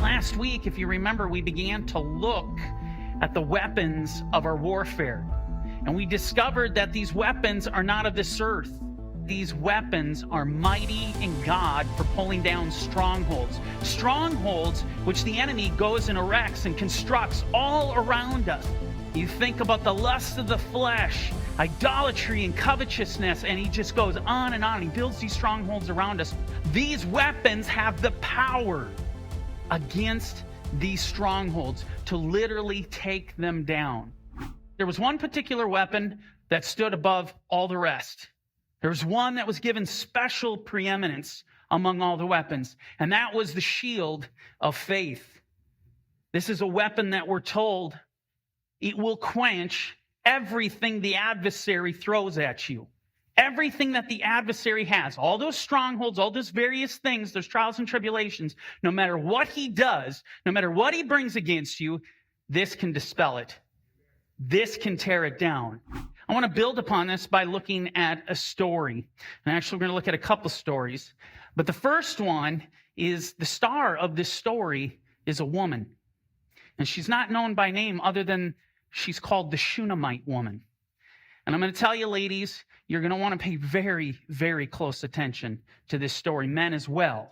Last week, if you remember, we began to look at the weapons of our warfare. And we discovered that these weapons are not of this earth. These weapons are mighty in God for pulling down strongholds. Strongholds which the enemy goes and erects and constructs all around us. You think about the lust of the flesh, idolatry and covetousness, and he just goes on and on. He builds these strongholds around us. These weapons have the power against these strongholds to literally take them down. There was one particular weapon that stood above all the rest. There was one that was given special preeminence among all the weapons, and that was the shield of faith. This is a weapon that we're told it will quench everything the adversary throws at you. Everything that the adversary has, all those strongholds, all those various things, those trials and tribulations, no matter what he does, no matter what he brings against you, this can dispel it. This can tear it down. I want to build upon this by looking at a story. And actually, we're going to look at a couple stories. But the first one is the star of this story is a woman. And she's not known by name other than she's called the Shunammite woman. And I'm going to tell you, ladies, you're going to want to pay very, very close attention to this story, men as well.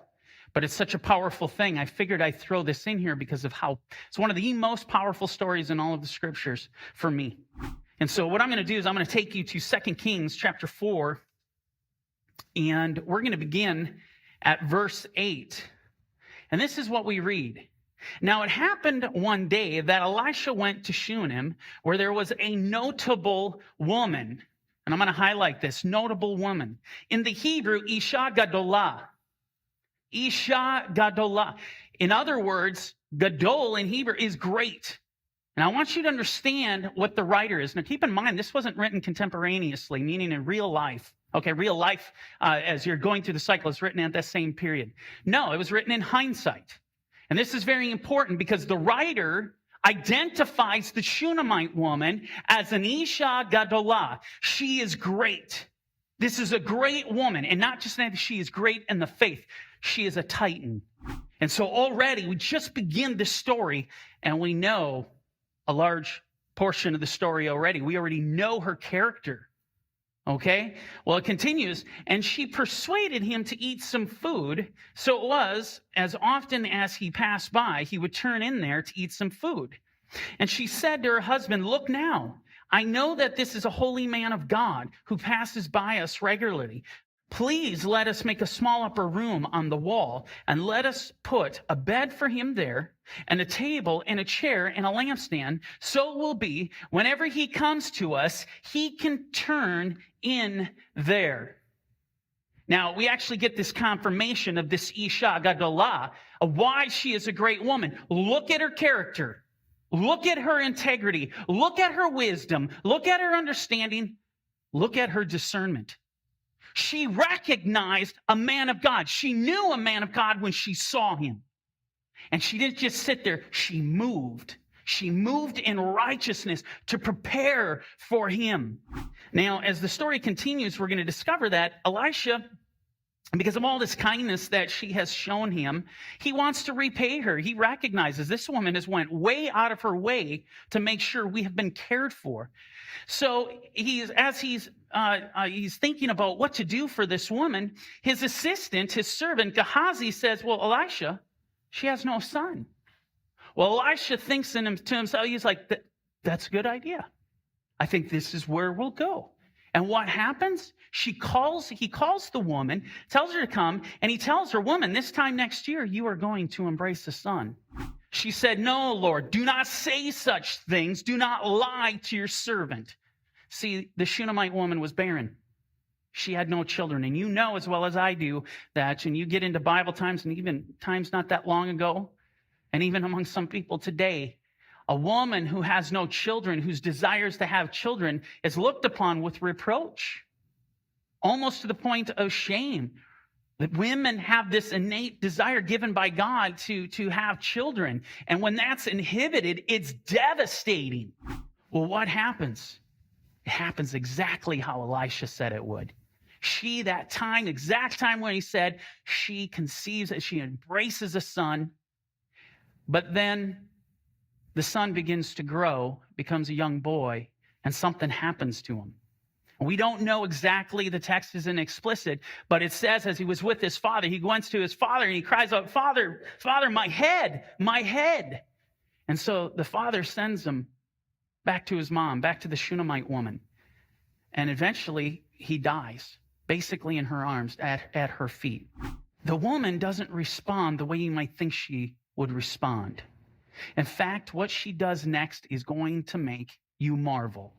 But it's such a powerful thing. I figured I'd throw this in here because of how it's one of the most powerful stories in all of the scriptures for me. And so what I'm going to do is I'm going to take you to 2 Kings chapter 4, and we're going to begin at verse 8. And this is what we read. Now it happened one day that Elisha went to Shunem, where there was a notable woman. And I'm going to highlight this, notable woman. In the Hebrew, Isha Gadolah. Isha Gadolah. In other words, Gadol in Hebrew is great. And I want you to understand what the writer is. Now keep in mind, this wasn't written contemporaneously, meaning in real life. Okay, real life, as you're going through the cycle, is written at that same period. No, it was written in hindsight. And this is very important because the writer identifies the Shunammite woman as an Isha Gadolah. She is great. This is a great woman. And not just that she is great in the faith. She is a titan. And so already we just begin this story and we know a large portion of the story already. We already know her character. Okay? Well, it continues, and she persuaded him to eat some food. So it was, as often as he passed by, he would turn in there to eat some food. And she said to her husband, "Look now, I know that this is a holy man of God who passes by us regularly. Please let us make a small upper room on the wall, and let us put a bed for him there, and a table and a chair and a lampstand. So it will be, whenever he comes to us, he can turn in there." Now, we actually get this confirmation of this Isha Gadolah, of why she is a great woman. Look at her character. Look at her integrity. Look at her wisdom. Look at her understanding. Look at her discernment. She recognized a man of God. She knew a man of God when she saw him. And she didn't just sit there. She moved. She moved in righteousness to prepare for him. Now, as the story continues, we're going to discover that Elisha, because of all this kindness that she has shown him, he wants to repay her. He recognizes this woman has went way out of her way to make sure we have been cared for. So he's thinking about what to do for this woman, his assistant, his servant, Gehazi, says, "Well, Elisha, she has no son." Well, Elisha thinks to himself, he's like, that's a good idea. I think this is where we'll go. And what happens? He calls the woman, tells her to come, and he tells her, "Woman, this time next year, you are going to embrace a son." She said, "No, Lord, do not say such things. Do not lie to your servant." See, the Shunammite woman was barren. She had no children. And you know as well as I do that when you get into Bible times, and even times not that long ago, and even among some people today, a woman who has no children, whose desires to have children, is looked upon with reproach, almost to the point of shame. That women have this innate desire given by God to have children. And when that's inhibited, it's devastating. Well, what happens? It happens exactly how Elisha said it would. She, that exact time when he said, she conceives, she embraces a son. But then the son begins to grow, becomes a young boy, and something happens to him. We don't know exactly, the text isn't explicit, but it says as he was with his father, he went to his father and he cries out, "Father, Father, my head, my head." And so the father sends him back to his mom, back to the Shunammite woman. And eventually he dies, basically in her arms, at her feet. The woman doesn't respond the way you might think she would respond. In fact, what she does next is going to make you marvel.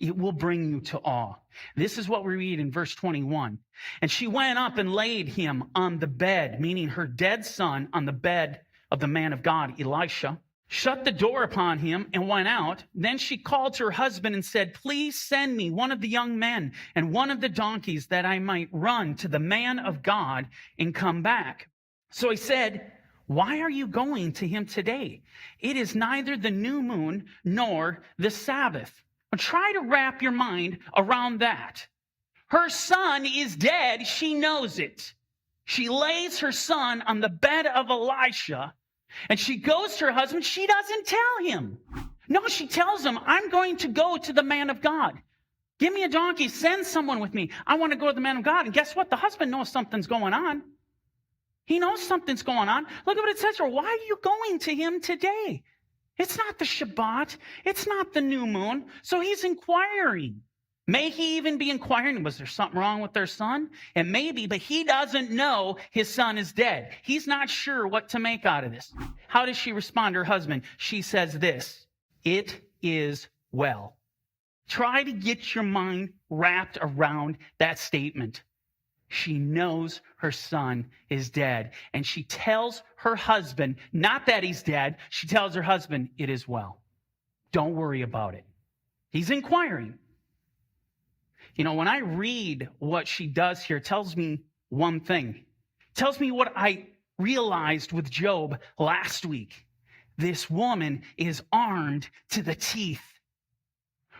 It will bring you to awe. This is what we read in verse 21. And she went up and laid him on the bed, meaning her dead son, on the bed of the man of God, Elisha, shut the door upon him and went out. Then she called to her husband and said, "Please send me one of the young men and one of the donkeys that I might run to the man of God and come back." So he said, "Why are you going to him today? It is neither the new moon nor the Sabbath." But try to wrap your mind around that. Her son is dead. She knows it. She lays her son on the bed of Elisha, and she goes to her husband. She doesn't tell him. No, she tells him, "I'm going to go to the man of God. Give me a donkey. Send someone with me. I want to go to the man of God." And guess what? The husband knows something's going on. He knows something's going on. Look at what it says here. Why are you going to him today? It's not the Shabbat. It's not the new moon. So he's inquiring. May he even be inquiring, was there something wrong with their son? And maybe, but he doesn't know his son is dead. He's not sure what to make out of this. How does she respond to her husband? She says this, "It is well." Try to get your mind wrapped around that statement. She knows her son is dead. And she tells her husband, not that he's dead, she tells her husband, "It is well. Don't worry about it." He's inquiring. You know, when I read what she does here, it tells me one thing. It tells me what I realized with Job last week. This woman is armed to the teeth.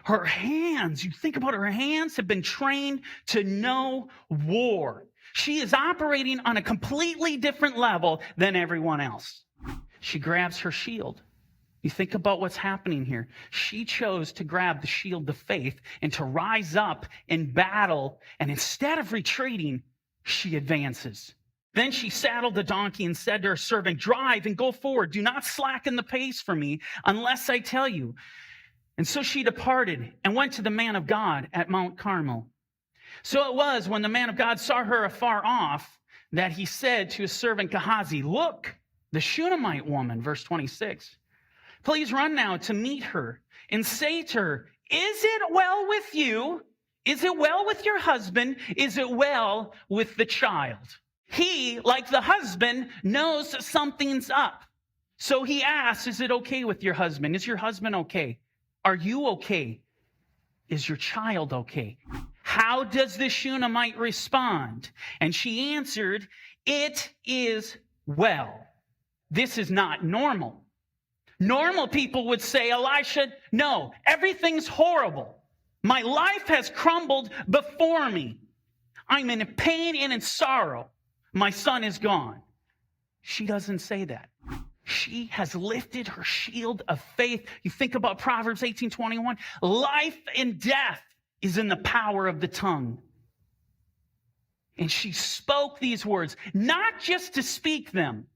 Her hands, you think about her hands, have been trained to know war. She is operating on a completely different level than everyone else. She grabs her shield. You think about what's happening here. She chose to grab the shield of faith and to rise up in battle. And instead of retreating, she advances. Then she saddled the donkey and said to her servant, "Drive and go forward. Do not slacken the pace for me unless I tell you." And so she departed and went to the man of God at Mount Carmel. So it was when the man of God saw her afar off that he said to his servant Gehazi, "Look, the Shunammite woman," verse 26. "Please run now to meet her and say to her, 'Is it well with you? Is it well with your husband? Is it well with the child?'" He, like the husband, knows something's up. So he asks, "Is it okay with your husband? Is your husband okay? Are you okay? Is your child okay?" How does the Shunammite respond? And she answered, "It is well." This is not normal. Normal people would say, "Elisha, no, everything's horrible. My life has crumbled before me. I'm in pain and in sorrow. My son is gone." She doesn't say that. She has lifted her shield of faith. You think about Proverbs 18:21. Life and death is in the power of the tongue. And she spoke these words, not just to speak them,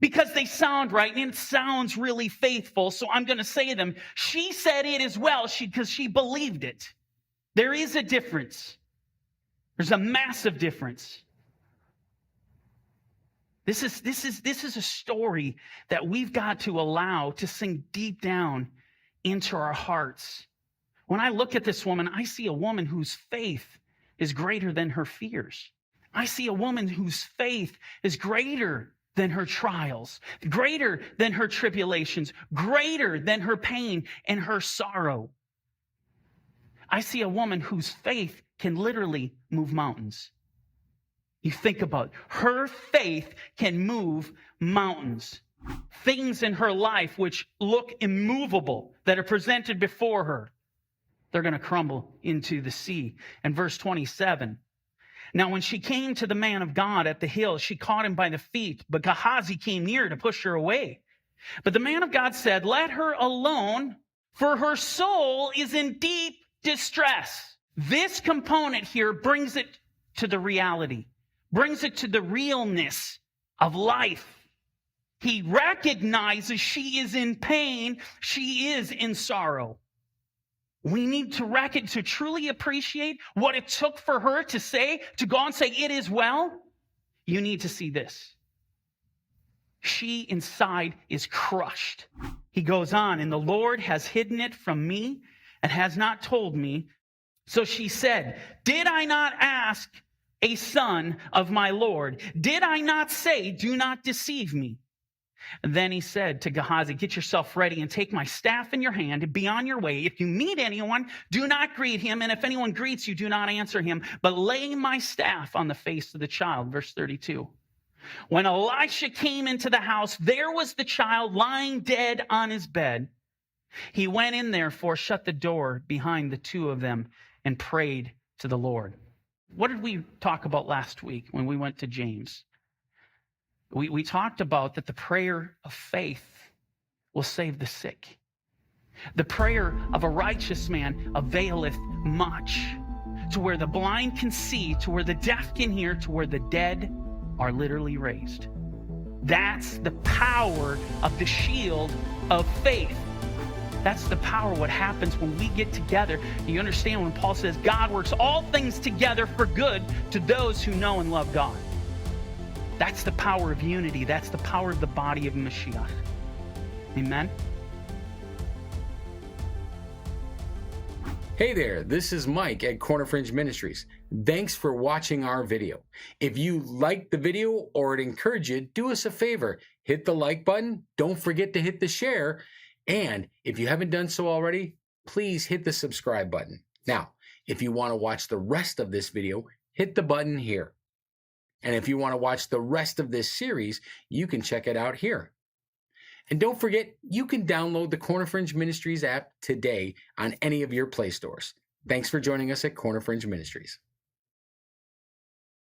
because they sound right and it sounds really faithful, so I'm going to say them. She said it as well because she believed it. There is a difference. There's a massive difference. This is a story that we've got to allow to sink deep down into our hearts. When I look at this woman, I see a woman whose faith is greater than her fears. I see a woman whose faith is greater than her trials, greater than her tribulations, greater than her pain and her sorrow. I see a woman whose faith can literally move mountains. You think about it. Her faith can move mountains. Things in her life which look immovable that are presented before her, they're going to crumble into the sea. And verse 27, "Now when she came to the man of God at the hill, she caught him by the feet, but Gehazi came near to push her away. But the man of God said, let her alone, for her soul is in deep distress. This component here brings it to the reality, brings it to the realness of life. He recognizes she is in pain, she is in sorrow. We need to truly appreciate what it took for her to go and say, it is well. You need to see this. She inside is crushed. He goes on, and the Lord has hidden it from me and has not told me. So she said, did I not ask a son of my Lord? Did I not say, do not deceive me? And then he said to Gehazi, get yourself ready and take my staff in your hand and be on your way. If you meet anyone, do not greet him. And if anyone greets you, do not answer him, but lay my staff on the face of the child. Verse 32. When Elisha came into the house, there was the child lying dead on his bed. He went in, therefore, shut the door behind the two of them and prayed to the Lord. What did we talk about last week when we went to James? We talked about that the prayer of faith will save the sick. The prayer of a righteous man availeth much, to where the blind can see, to where the deaf can hear, to where the dead are literally raised. That's the power of the shield of faith. That's the power, what happens when we get together. You understand when Paul says God works all things together for good to those who know and love God. That's the power of unity. That's the power of the body of Mashiach. Amen? Hey there, this is Mike at Corner Fringe Ministries. Thanks for watching our video. If you liked the video or it encouraged you, do us a favor. Hit the like button. Don't forget to hit the share. And if you haven't done so already, please hit the subscribe button. Now, if you want to watch the rest of this video, hit the button here. And if you want to watch the rest of this series, you can check it out here. And don't forget, you can download the Corner Fringe Ministries app today on any of your Play stores. Thanks for joining us at Corner Fringe Ministries.